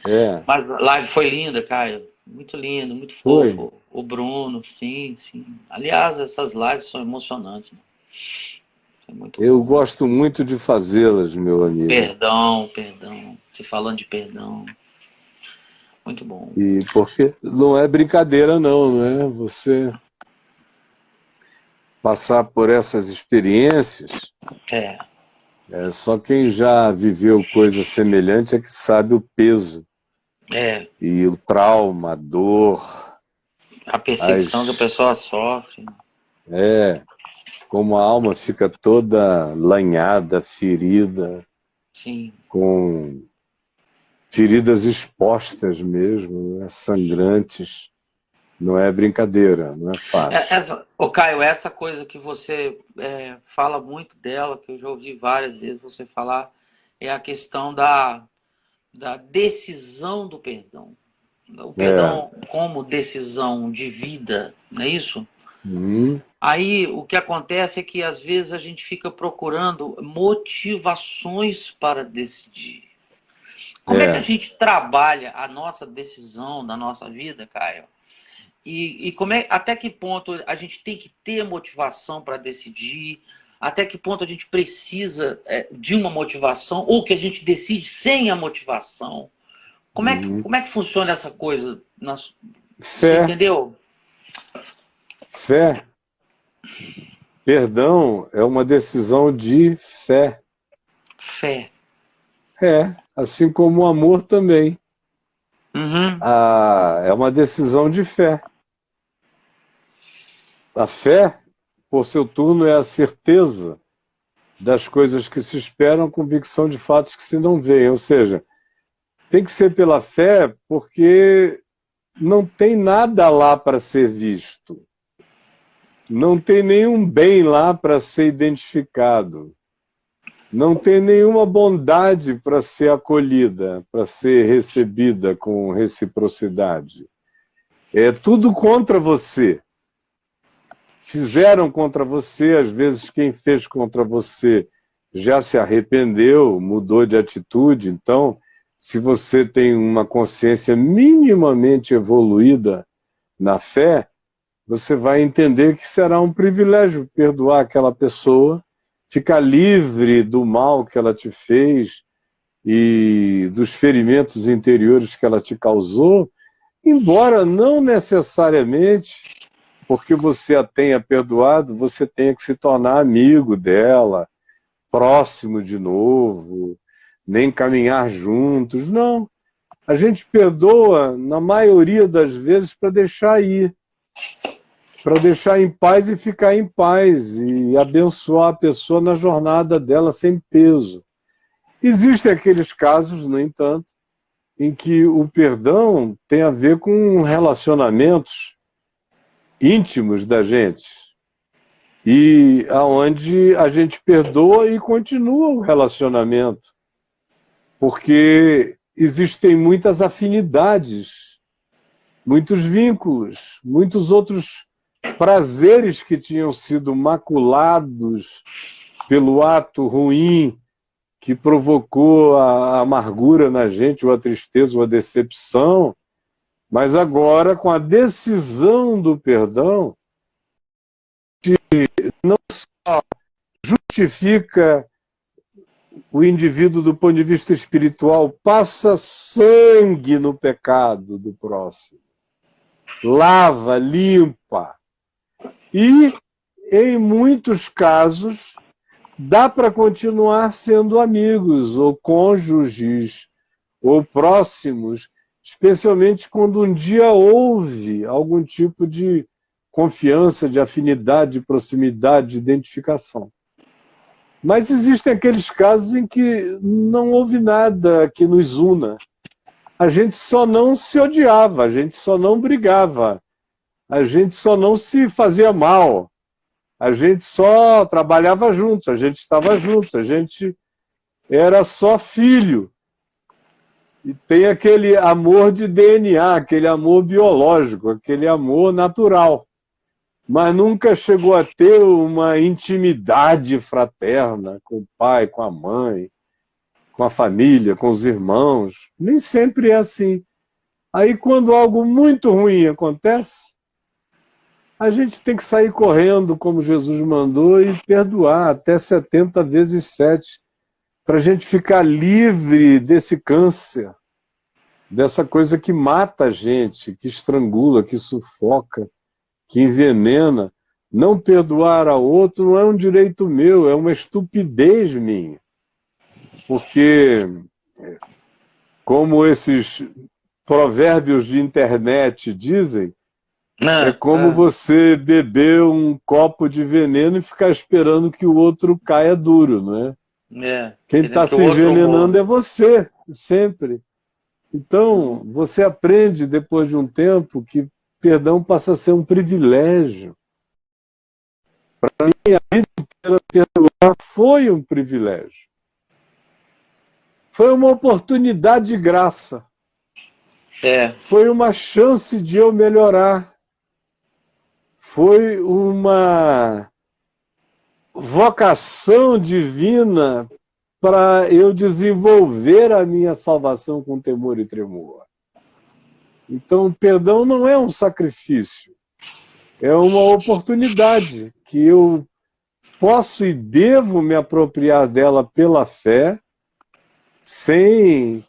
É, Mas a live foi linda, Caio. Muito lindo, muito foi. fofo. O Bruno, sim, sim. Aliás, essas lives são emocionantes, né? É muito Eu bom. gosto muito de fazê-las, meu amigo. Perdão, perdão. Você falando de perdão. Muito bom. E porque não é brincadeira, não, né? Você passar por essas experiências, É, só quem já viveu coisa semelhante é que sabe o peso é. e o trauma, a dor, A perseguição que a as, pessoa sofre. é, como a alma fica toda lanhada, ferida, Sim. com feridas expostas mesmo, né? Sangrantes. Não é brincadeira, não é fácil. Ô Caio, essa coisa que você fala muito dela, que eu já ouvi várias vezes você falar, é a questão da decisão do perdão. O É. perdão como decisão de vida, não é isso? Hum, Aí o que acontece é que às vezes a gente fica procurando motivações para decidir. Como é que a é. gente trabalha a nossa decisão na nossa vida, Caio? E até que ponto a gente tem que ter motivação para decidir? Até que ponto a gente precisa de uma motivação? Ou que a gente decide sem a motivação? Hum. Como é que funciona essa coisa? Você Fé, entendeu? fé, perdão é uma decisão de fé. Fé. É, assim como o amor também. Uhum. É uma decisão de fé. A fé, por seu turno, é a certeza das coisas que se esperam, convicção de fatos que se não veem. Ou seja, tem que ser pela fé, porque não tem nada lá para ser visto. Não tem nenhum bem lá para ser identificado. Não tem nenhuma bondade para ser acolhida, para ser recebida com reciprocidade. É tudo contra você. Fizeram contra você, às vezes quem fez contra você já se arrependeu, mudou de atitude. Então, se você tem uma consciência minimamente evoluída na fé, você vai entender que será um privilégio perdoar aquela pessoa, ficar livre do mal que ela te fez e dos ferimentos interiores que ela te causou, embora não necessariamente porque você a tenha perdoado, você tenha que se tornar amigo dela, próximo de novo, nem caminhar juntos. Não. A gente perdoa, na maioria das vezes, para deixar ir, para deixar em paz e ficar em paz, e abençoar a pessoa na jornada dela sem peso. Existem aqueles casos, no entanto, em que o perdão tem a ver com relacionamentos íntimos da gente, e aonde a gente perdoa e continua o relacionamento, porque existem muitas afinidades, muitos vínculos, muitos outros prazeres que tinham sido maculados pelo ato ruim que provocou a amargura na gente, ou a tristeza, ou a decepção, mas agora, com a decisão do perdão, não justifica o indivíduo do ponto de vista espiritual, passa sangue no pecado do próximo, lava, limpa. E, em muitos casos, dá para continuar sendo amigos, ou cônjuges, ou próximos, especialmente quando um dia houve algum tipo de confiança, de afinidade, de proximidade, de identificação. Mas existem aqueles casos em que não houve nada que nos una. A gente só não se odiava, a gente só não brigava, a gente só não se fazia mal, a gente só trabalhava juntos, a gente estava juntos, a gente era só filho. E tem aquele amor de DNA, aquele amor biológico, aquele amor natural. Mas nunca chegou a ter uma intimidade fraterna com o pai, com a mãe, com a família, com os irmãos. Nem sempre é assim. Aí, quando algo muito ruim acontece, a gente tem que sair correndo, como Jesus mandou, e perdoar até 70 vezes 7, para a gente ficar livre desse câncer, dessa coisa que mata a gente, que estrangula, que sufoca, que envenena. Não perdoar a outro não é um direito meu, é uma estupidez minha. Porque, como esses provérbios de internet dizem, é como você beber um copo de veneno e ficar esperando que o outro caia duro, não é? Quem está se envenenando é você, sempre. Então, você aprende, depois de um tempo, que perdão passa a ser um privilégio. Para mim, a vida inteira perdoar foi um privilégio. Foi uma oportunidade de graça. Foi uma chance de eu melhorar. Foi uma vocação divina para eu desenvolver a minha salvação com temor e tremor. Então, perdão não é um sacrifício. É uma oportunidade que eu posso e devo me apropriar dela pela fé, sem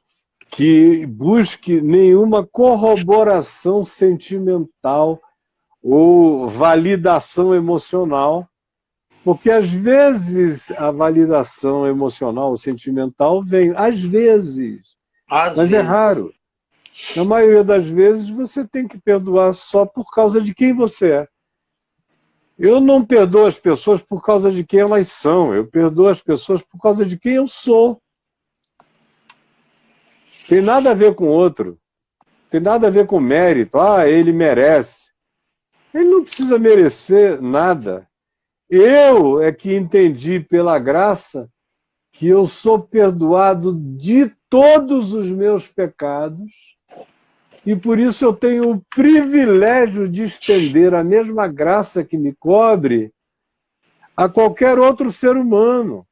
que busque nenhuma corroboração sentimental ou validação emocional, porque às vezes a validação emocional ou sentimental vem, às vezes, mas é raro. Na maioria das vezes você tem que perdoar só por causa de quem você é. Eu não perdoo as pessoas por causa de quem elas são, eu perdoo as pessoas por causa de quem eu sou. Tem nada a ver com o outro, tem nada a ver com mérito. Ah, ele merece. Ele não precisa merecer nada. Eu é que entendi pela graça que eu sou perdoado de todos os meus pecados e por isso eu tenho o privilégio de estender a mesma graça que me cobre a qualquer outro ser humano.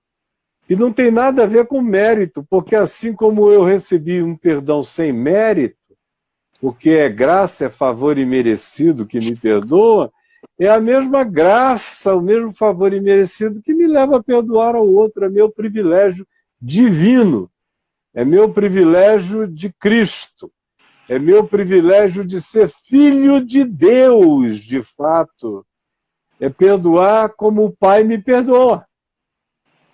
E não tem nada a ver com mérito, porque assim como eu recebi um perdão sem mérito, porque é graça, é favor imerecido que me perdoa, é a mesma graça, o mesmo favor imerecido que me leva a perdoar ao outro. É meu privilégio divino, é meu privilégio de Cristo, é meu privilégio de ser filho de Deus, de fato. É perdoar como o Pai me perdoa.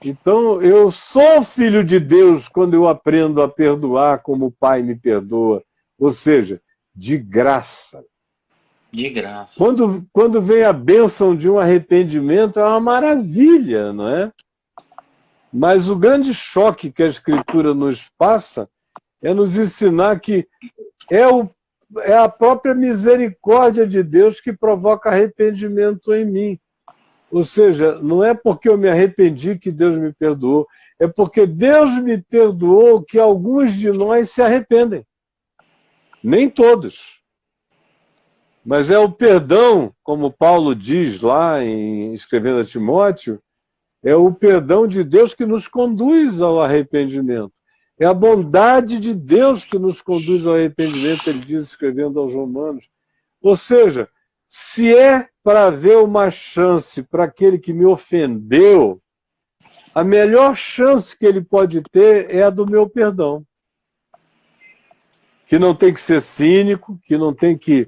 Então, eu sou filho de Deus quando eu aprendo a perdoar como o Pai me perdoa. Ou seja, de graça. De graça. Quando vem a bênção de um arrependimento, é uma maravilha, não é? Mas o grande choque que a Escritura nos passa é nos ensinar que é a própria misericórdia de Deus que provoca arrependimento em mim. Ou seja, não é porque eu me arrependi que Deus me perdoou, é porque Deus me perdoou que alguns de nós se arrependem. Nem todos. Mas é o perdão, como Paulo diz lá, escrevendo a Timóteo, é o perdão de Deus que nos conduz ao arrependimento. É a bondade de Deus que nos conduz ao arrependimento, ele diz escrevendo aos Romanos. Ou seja, se é para haver uma chance para aquele que me ofendeu, a melhor chance que ele pode ter é a do meu perdão. Que não tem que ser cínico, que não tem que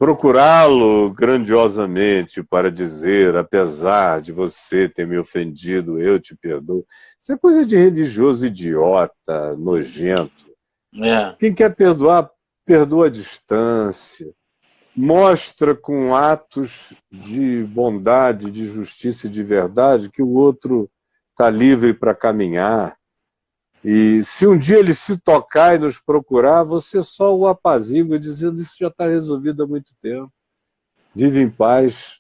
procurá-lo grandiosamente para dizer, apesar de você ter me ofendido, eu te perdoo. Isso é coisa de religioso idiota, nojento. Quem quer perdoar, perdoa à distância. Mostra com atos de bondade, de justiça e de verdade que o outro está livre para caminhar. E se um dia ele se tocar e nos procurar, você só o apazigua dizendo isso já está resolvido há muito tempo. Vive em paz.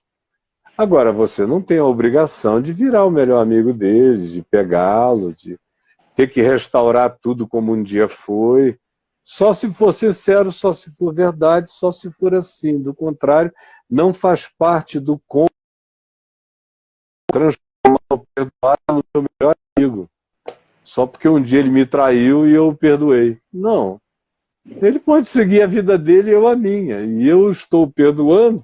Agora, você não tem a obrigação de virar o melhor amigo dele, de pegá-lo, de ter que restaurar tudo como um dia foi. Só se for sincero, só se for verdade, só se for assim. Do contrário, não faz parte do transformar o perdoar no meu melhor amigo. só porque um dia ele me traiu e eu o perdoei. Não. Ele pode seguir a vida dele e eu a minha. E eu estou perdoando,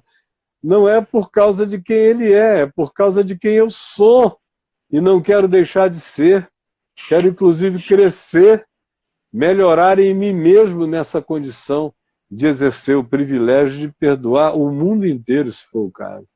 não é por causa de quem ele é por causa de quem eu sou. E não quero deixar de ser. Quero, inclusive, crescer, melhorar em mim mesmo nessa condição de exercer o privilégio de perdoar o mundo inteiro, se for o caso.